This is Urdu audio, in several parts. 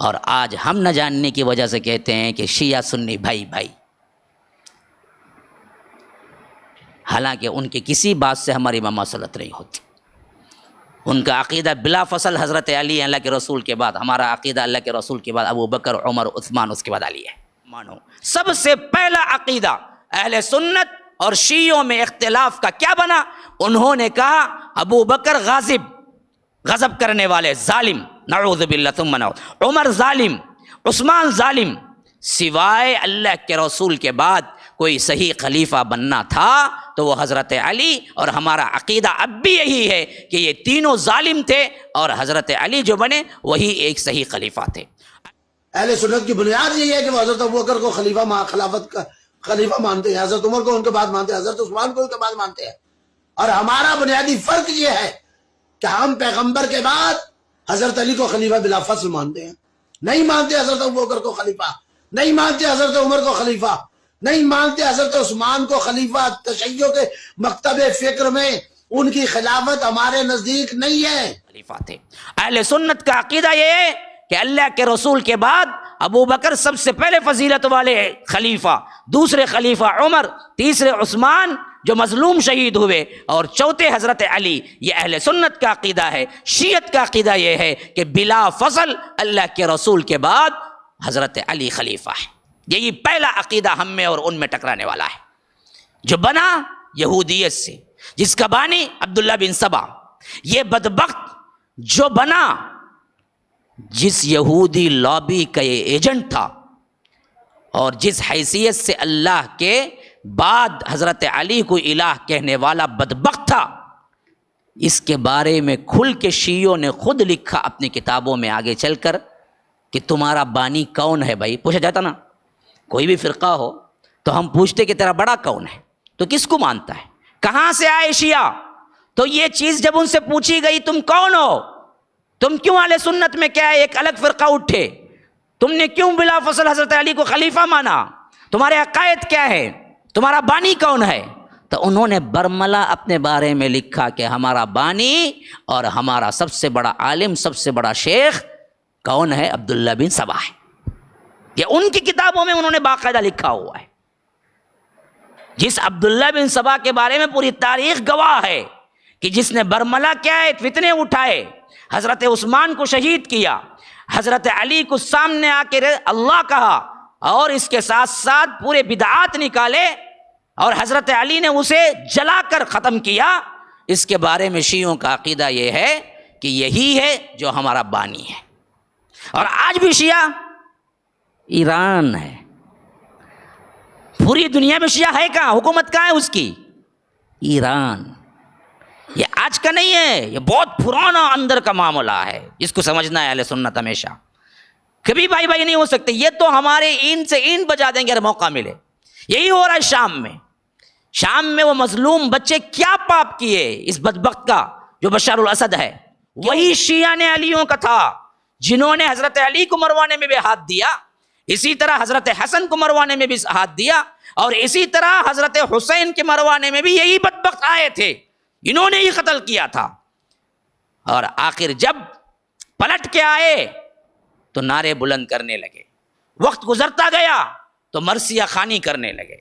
اور آج ہم نہ جاننے کی وجہ سے کہتے ہیں کہ شیعہ سنی بھائی بھائی، حالانکہ ان کی کسی بات سے ہماری مماثلت نہیں ہوتی۔ ان کا عقیدہ بلا فصل حضرت علی اللہ کے رسول کے بعد، ہمارا عقیدہ اللہ کے رسول کے بعد ابو بکر، عمر، عثمان، اس کے بعد علی ہے۔ مانو سب سے پہلا عقیدہ اہل سنت اور شیعوں میں اختلاف کا کیا بنا؟ انہوں نے کہا ابو بکر غضب کرنے والے، ظالم، نعوذ باللہ ثم نعوذ، عمر ظالم، عثمان ظالم، سوائے اللہ کے رسول کے بعد کوئی صحیح خلیفہ بننا تھا تو وہ حضرت علی، اور ہمارا عقیدہ اب بھی یہی ہے کہ یہ تینوں ظالم تھے اور حضرت علی جو بنے وہی ایک صحیح خلیفہ تھے۔ اہل سنت کی بنیاد یہی ہے کہ وہ حضرت ابوبکر کو خلافت کا خلیفہ مانتے ہیں، حضرت عمر کو ان کے بعد مانتے ہیں، حضرت عثمان کو ان کے بعد مانتے ہیں، اور ہمارا بنیادی فرق یہ ہے کہ ہم پیغمبر کے بعد حضرت علی کو خلیفہ بلا فصل مانتے ہیں، نہیں مانتے حضرت ابوبکر کو خلیفہ، نہیں مانتے حضرت عمر کو خلیفہ، نہیں مانتے حضرت عثمان کو خلیفہ۔ تشیع کے مکتب فکر میں ان کی خلافت ہمارے نزدیک نہیں ہے۔ خلیفہ تھے۔ اہل سنت کا عقیدہ یہ ہے کہ اللہ کے رسول کے بعد ابو بکر سب سے پہلے فضیلت والے خلیفہ، دوسرے خلیفہ عمر، تیسرے عثمان جو مظلوم شہید ہوئے، اور چوتھے حضرت علی۔ یہ اہل سنت کا عقیدہ ہے۔ شیعت کا عقیدہ یہ ہے کہ بلا فصل اللہ کے رسول کے بعد حضرت علی خلیفہ ہے۔ یہی پہلا عقیدہ ہم میں اور ان میں ٹکرانے والا ہے، جو بنا یہودیت سے، جس کا بانی عبداللہ بن سبا، یہ بدبخت جو بنا، جس یہودی لابی کا یہ ایجنٹ تھا، اور جس حیثیت سے اللہ کے بعد حضرت علی کو الہ کہنے والا بدبخت تھا، اس کے بارے میں کھل کے شیعوں نے خود لکھا اپنی کتابوں میں آگے چل کر کہ تمہارا بانی کون ہے۔ بھائی پوچھا جاتا نا، کوئی بھی فرقہ ہو تو ہم پوچھتے کہ تیرا بڑا کون ہے، تو کس کو مانتا ہے، کہاں سے آئے شیعہ؟ تو یہ چیز جب ان سے پوچھی گئی تم کون ہو، تم کیوں اہل سنت میں کیا ہے ایک الگ فرقہ اٹھے، تم نے کیوں بلا فصل حضرت علی کو خلیفہ مانا، تمہارے عقائد کیا ہے، تمہارا بانی کون ہے؟ تو انہوں نے برملا اپنے بارے میں لکھا کہ ہمارا بانی اور ہمارا سب سے بڑا عالم، سب سے بڑا شیخ کون ہے؟ عبداللہ بن سبا ہے۔ یہ ان کی کتابوں میں انہوں نے باقاعدہ لکھا ہوا ہے، جس عبداللہ بن سبا کے بارے میں پوری تاریخ گواہ ہے کہ جس نے برملا کیا ہے، فتنے اٹھائے، حضرت عثمان کو شہید کیا، حضرت علی کو سامنے آ کے اللہ کہا، اور اس کے ساتھ ساتھ پورے بدعات نکالے، اور حضرت علی نے اسے جلا کر ختم کیا۔ اس کے بارے میں شیعوں کا عقیدہ یہ ہے کہ یہی ہے جو ہمارا بانی ہے۔ اور آج بھی شیعہ ایران ہے، پوری دنیا میں شیعہ ہے کہاں، حکومت کہاں ہے اس کی؟ ایران۔ یہ آج کا نہیں ہے، یہ بہت پرانا اندر کا معاملہ ہے، اس کو سمجھنا ہے اہل سنت ہمیشہ۔ کبھی بھائی بھائی نہیں ہو سکتے، یہ تو ہمارے این سے این بجا دیں گے اگر موقع ملے۔ یہی ہو رہا ہے شام میں۔ شام میں وہ مظلوم بچے کیا پاپ کیے اس بدبخت کا جو بشار الاسد ہے، وہی شیعہ نے علیوں کا تھا جنہوں نے حضرت علی کو مروانے میں بھی ہاتھ دیا، اسی طرح حضرت حسن کو مروانے میں بھی ہاتھ دیا، اور اسی طرح حضرت حسین کے مروانے میں بھی یہی بدبخت آئے تھے، انہوں نے ہی قتل کیا تھا۔ اور آخر جب پلٹ کے آئے تو نعرے بلند کرنے لگے، وقت گزرتا گیا تو مرثیہ خوانی کرنے لگے،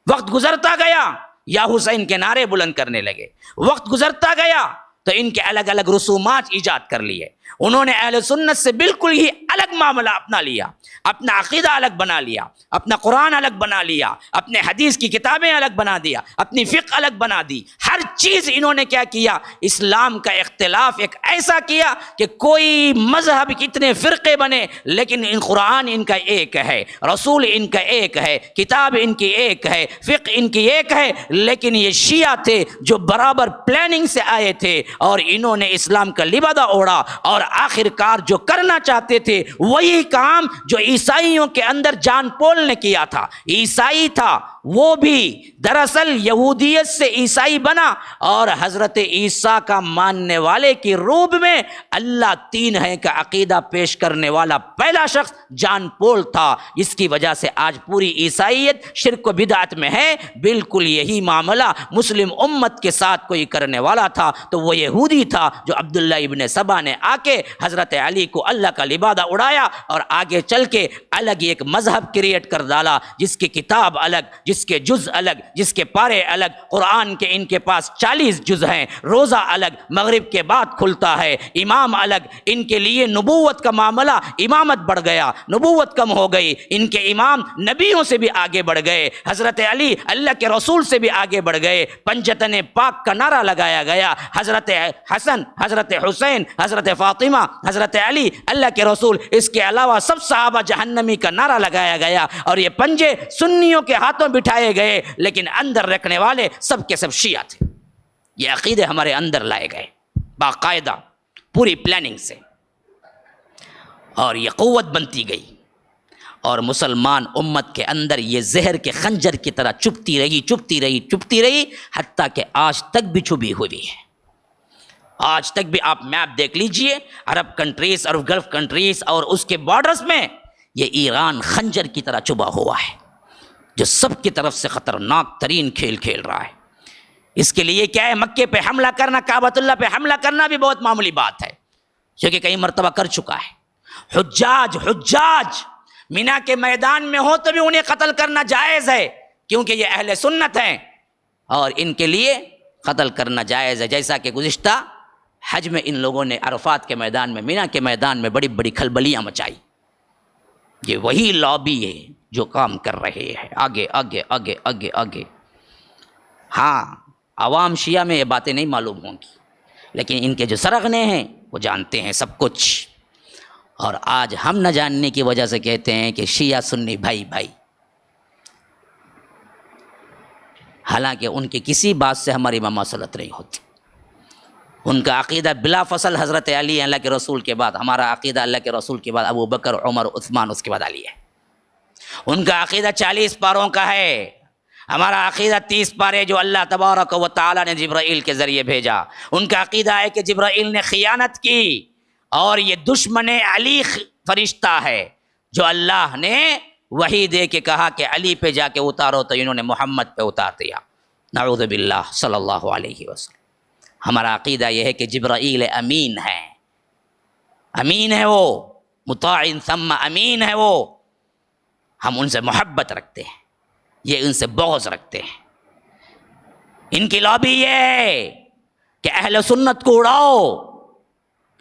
وقت گزرتا گیا یا حسین کے نعرے بلند کرنے لگے، وقت گزرتا گیا تو ان کے الگ الگ رسومات ایجاد کر لیے۔ انہوں نے اہل سنت سے بالکل ہی الگ معاملہ اپنا لیا، اپنا عقیدہ الگ بنا لیا، اپنا قرآن الگ بنا لیا، اپنے حدیث کی کتابیں الگ بنا دیا، اپنی فقہ الگ بنا دی، ہر چیز انہوں نے کیا کیا، اسلام کا اختلاف ایک ایسا کیا کہ کوئی مذہب کتنے فرقے بنے لیکن قرآن ان کا ایک ہے، رسول ان کا ایک ہے، کتاب ان کی ایک ہے، فقہ ان کی ایک ہے، لیکن یہ شیعہ تھے جو برابر پلاننگ سے آئے تھے، اور انہوں نے اسلام کا لبادہ اوڑھا، اور آخر کار جو کرنا چاہتے تھے وہی کام جو عیسائیوں کے اندر جان پول نے کیا تھا۔ عیسائی تھا، وہ بھی دراصل یہودیت سے عیسائی بنا اور حضرت عیسیٰ کا ماننے والے کی روب میں اللہ تین ہے کا عقیدہ پیش کرنے والا پہلا شخص جان پول تھا، جس کی وجہ سے آج پوری عیسائیت شرک و بدعت میں ہے۔ بالکل یہی معاملہ مسلم امت کے ساتھ کوئی کرنے والا تھا تو وہ یہودی تھا جو عبداللہ ابن سبا نے آ کے حضرت علی کو اللہ کا لبادہ اڑایا اور آگے چل کے الگ ایک مذہب کریٹ کر ڈالا، جس کی کتاب الگ، جس کے جز الگ، جس کے پارے الگ۔ قرآن کے ان کے پاس 40 جز ہیں، روزہ الگ، مغرب کے بعد کھلتا ہے، امام الگ۔ ان کے لیے نبوت کا معاملہ، امامت بڑھ گیا، نبوت کم ہو گئی۔ ان کے امام نبیوں سے بھی آگے بڑھ گئے، حضرت علی اللہ کے رسول سے بھی آگے بڑھ گئے۔ پنجتن پاک کا نعرہ لگایا گیا، حضرت حسن، حضرت حسین، حضرت فاطمہ، حضرت علی اللہ کے رسول، اس کے علاوہ سب صحابہ جہنمی کا نعرہ لگایا گیا، اور یہ پنجے سنیوں کے ہاتھوں بٹھائے گئے، لیکن اندر رکھنے والے سب کے سب شیعہ تھے۔ یہ عقیدے ہمارے اندر لائے گئے باقاعدہ پوری پلاننگ سے، اور یہ قوت بنتی گئی، اور مسلمان امت کے اندر یہ زہر کے خنجر کی طرح چپتی رہی، حتیٰ کہ آج تک بھی چھپی ہوئی ہے۔ آج تک بھی آپ میپ دیکھ لیجئے، عرب کنٹریز اور گلف کنٹریز اور اس کے بارڈرز میں یہ ایران خنجر کی طرح چبا ہوا ہے، جو سب کی طرف سے خطرناک ترین کھیل کھیل رہا ہے۔ اس کے لیے کیا ہے، مکے پہ حملہ کرنا، کعبۃ اللہ پہ حملہ کرنا بھی بہت معمولی بات ہے، جو کہ کئی مرتبہ کر چکا ہے۔ حجاج مینا کے میدان میں ہو تو بھی انہیں قتل کرنا جائز ہے، کیونکہ یہ اہل سنت ہیں اور ان کے لیے قتل کرنا جائز ہے۔ جیسا کہ گزشتہ حج میں ان لوگوں نے عرفات کے میدان میں، مینا کے میدان میں بڑی بڑی کھلبلیاں مچائی۔ یہ وہی لابی ہے جو کام کر رہے ہیں، آگے آگے آگے آگے آگے۔ ہاں، عوام شیعہ میں یہ باتیں نہیں معلوم ہوں گی، لیکن ان کے جو سرغنے ہیں وہ جانتے ہیں سب کچھ، اور آج ہم نہ جاننے کی وجہ سے کہتے ہیں کہ شیعہ سنی بھائی بھائی، حالانکہ ان کی کسی بات سے ہماری مماثلت نہیں ہوتی۔ ان کا عقیدہ بلا فصل حضرت علی اللہ کے رسول کے بعد، ہمارا عقیدہ اللہ کے رسول کے بعد ابو بکر، عمر، عثمان، اس کے بعد علی ہے۔ ان کا عقیدہ 40 پاروں کا ہے، ہمارا عقیدہ 30 پارے جو اللہ تبارک و تعالی نے جبرائیل کے ذریعے بھیجا۔ ان کا عقیدہ ہے کہ جبرائیل نے خیانت کی اور یہ دشمن علی فرشتہ ہے، جو اللہ نے وحی دے کے کہا کہ علی پہ جا کے اتارو، تو انہوں نے محمد پہ اتار دیا، نعوذ باللہ صلی اللہ علیہ وسلم۔ ہمارا عقیدہ یہ ہے کہ جبرائیل امین ہے، امین ہے وہ، مطاع ثم امین ہے وہ۔ ہم ان سے محبت رکھتے ہیں، یہ ان سے بغض رکھتے ہیں۔ ان کی لابی یہ ہے کہ اہل سنت کو اڑاؤ،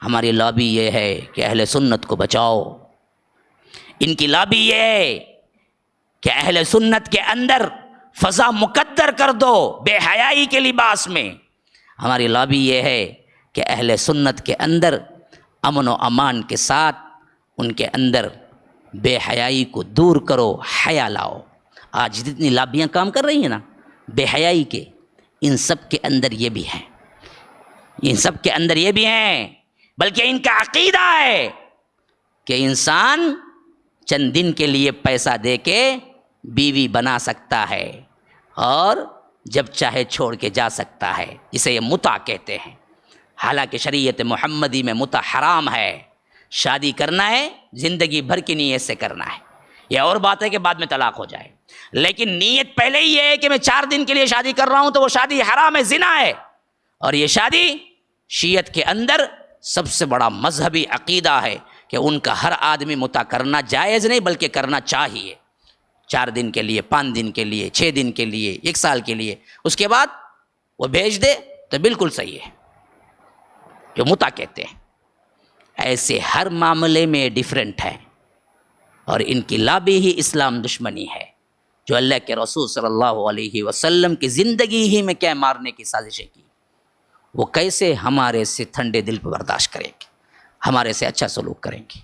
ہماری لابی یہ ہے کہ اہل سنت کو بچاؤ۔ ان کی لابی یہ ہے کہ اہل سنت کے اندر فضا مقدر کر دو بے حیائی کے لباس میں۔ ہماری لابی یہ ہے کہ اہل سنت کے اندر امن و امان کے ساتھ ان کے اندر بے حیائی کو دور کرو، حیا لاؤ۔ آج جتنی لابیاں کام کر رہی ہیں نا بے حیائی کے، ان سب کے اندر یہ بھی ہیں، ان سب کے اندر یہ بھی ہیں۔ بلکہ ان کا عقیدہ ہے کہ انسان چند دن کے لیے پیسہ دے کے بیوی بنا سکتا ہے اور جب چاہے چھوڑ کے جا سکتا ہے، اسے یہ متع کہتے ہیں۔ حالانکہ شریعت محمدی میں متع حرام ہے۔ شادی کرنا ہے زندگی بھر کی نیت سے کرنا ہے، یہ اور بات ہے کہ بعد میں طلاق ہو جائے، لیکن نیت پہلے ہی ہے کہ میں 4 دن کے لیے شادی کر رہا ہوں تو وہ شادی حرام ہے، زنا ہے۔ اور یہ شادی شیعت کے اندر سب سے بڑا مذہبی عقیدہ ہے کہ ان کا ہر آدمی متع کرنا جائز نہیں بلکہ کرنا چاہیے، 4 دن کے لیے، 5 دن کے لیے، 6 دن کے لیے، 1 سال کے لیے، اس کے بعد وہ بھیج دے تو بالکل صحیح ہے، جو متع کہتے ہیں۔ ایسے ہر معاملے میں ڈیفرنٹ ہے، اور ان کی لابی ہی اسلام دشمنی ہے، جو اللہ کے رسول صلی اللہ علیہ وسلم کی زندگی ہی میں کیا مارنے کی سازشیں کی، وہ کیسے ہمارے سے ٹھنڈے دل پہ برداشت کریں گے، ہمارے سے اچھا سلوک کریں گے۔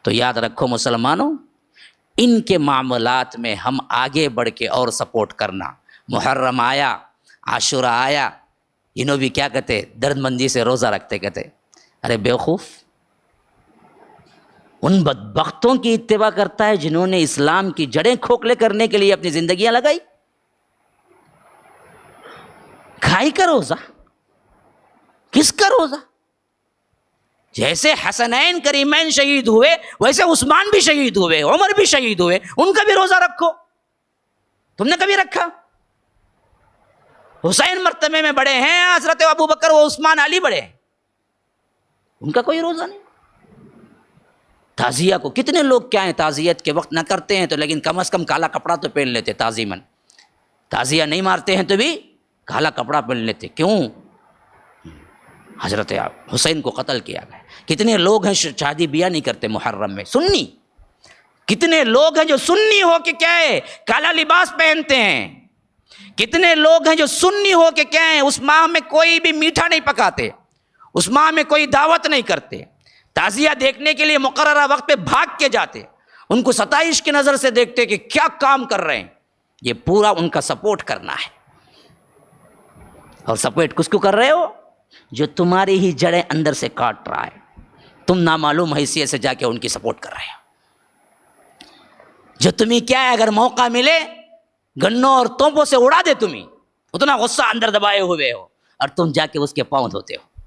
تو یاد رکھو مسلمانوں، ان کے معاملات میں ہم آگے بڑھ کے اور سپورٹ کرنا۔ محرم آیا، عاشورہ آیا، انہوں بھی کیا کہتے، درد مندی سے روزہ رکھتے، کہتے ارے بیوقوف، ان بدبختوں کی اتباع کرتا ہے جنہوں نے اسلام کی جڑیں کھوکھلے کرنے کے لیے اپنی زندگیاں لگائی۔ کھائی کا روزہ؟ کس کا روزہ؟ جیسے حسنین کریمین شہید ہوئے ویسے عثمان بھی شہید ہوئے، عمر بھی شہید ہوئے، ان کا بھی روزہ رکھو۔ تم نے کبھی رکھا؟ حسین مرتبے میں بڑے ہیں، حضرت ابو بکر و عثمان علی بڑے ہیں، ان کا کوئی روزہ نہیں۔ تعزیہ کو کتنے لوگ کیا ہیں تعزیت کے وقت نہ کرتے ہیں تو لیکن کم از کم کالا کپڑا تو پہن لیتے تعظیماً، تعزیہ نہیں مارتے ہیں تو بھی کالا کپڑا پہن لیتے۔ کیوں؟ حضرت حسین کو قتل کیا گیا۔ کتنے لوگ ہیں شادی بیاہ نہیں کرتے محرم میں، سنی، کتنے لوگ ہیں جو سنی ہو کے کیا ہے کالا لباس پہنتے ہیں، کتنے لوگ ہیں جو سنی ہو کے کیا ہے اس ماہ میں کوئی بھی میٹھا نہیں پکاتے، اس ماہ میں کوئی دعوت نہیں کرتے، تعزیہ دیکھنے کے لیے مقررہ وقت پہ بھاگ کے جاتے، ان کو ستائش کی نظر سے دیکھتے کہ کیا کام کر رہے ہیں۔ یہ پورا ان کا سپورٹ کرنا ہے۔ اور سپورٹ کس کو کر رہے ہو؟ جو تمہاری ہی جڑیں اندر سے کاٹ رہا ہے، تم نامعلوم حیثیت سے جا کے ان کی سپورٹ کر رہے ہو، جو تمہیں کیا ہے اگر موقع ملے گنوں اور توپوں سے اڑا دے، تمہیں اتنا غصہ اندر دبائے ہوئے ہو اور تم جا کے اس کے پاؤں دھوتے ہو۔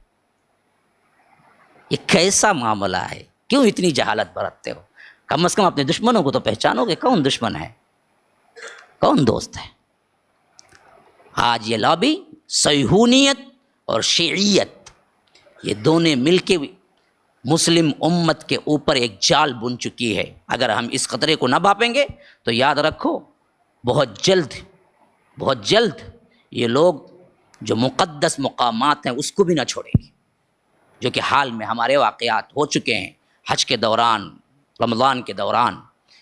یہ کیسا معاملہ ہے؟ کیوں اتنی جہالت برتتے ہو؟ کم از کم اپنے دشمنوں کو تو پہچانو کہ کون دشمن ہے کون دوست ہے۔ آج یہ لابی صہیونیت اور شیعیت یہ دونوں مل کے مسلم امت کے اوپر ایک جال بن چکی ہے۔ اگر ہم اس خطرے کو نہ بھاپیں گے تو یاد رکھو بہت جلد یہ لوگ جو مقدس مقامات ہیں اس کو بھی نہ چھوڑیں گے، جو کہ حال میں ہمارے واقعات ہو چکے ہیں۔ حج کے دوران، رمضان کے دوران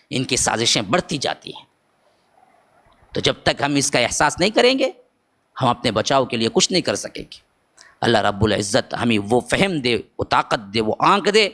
ان کی سازشیں بڑھتی جاتی ہیں۔ تو جب تک ہم اس کا احساس نہیں کریں گے ہم اپنے بچاؤ کے لیے کچھ نہیں کر سکیں گے۔ اللہ رب العزت ہمیں وہ فہم دے، وہ طاقت دے، وہ آنکھ دے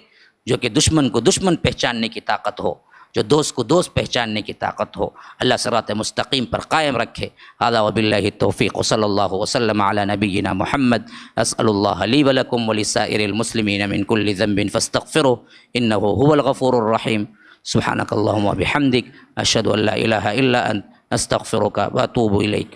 جو کہ دشمن کو دشمن پہچاننے کی طاقت ہو، جو دوست کو دوست پہچاننے کی طاقت ہو۔ اللہ صراط مستقیم پر قائم رکھے۔ ھذا وباللہ التوفیق، صلی اللہ وسلم علی نبینا محمد۔ اسأل اللہ لی ولکم ولسائر المسلمین من کل ذنب فاستغفروه انہ هو الغفور الرحیم۔ سبحانک اللہم وبحمدک، اشہد ان لا الہ الا انت، استغفرک واتوب الیک۔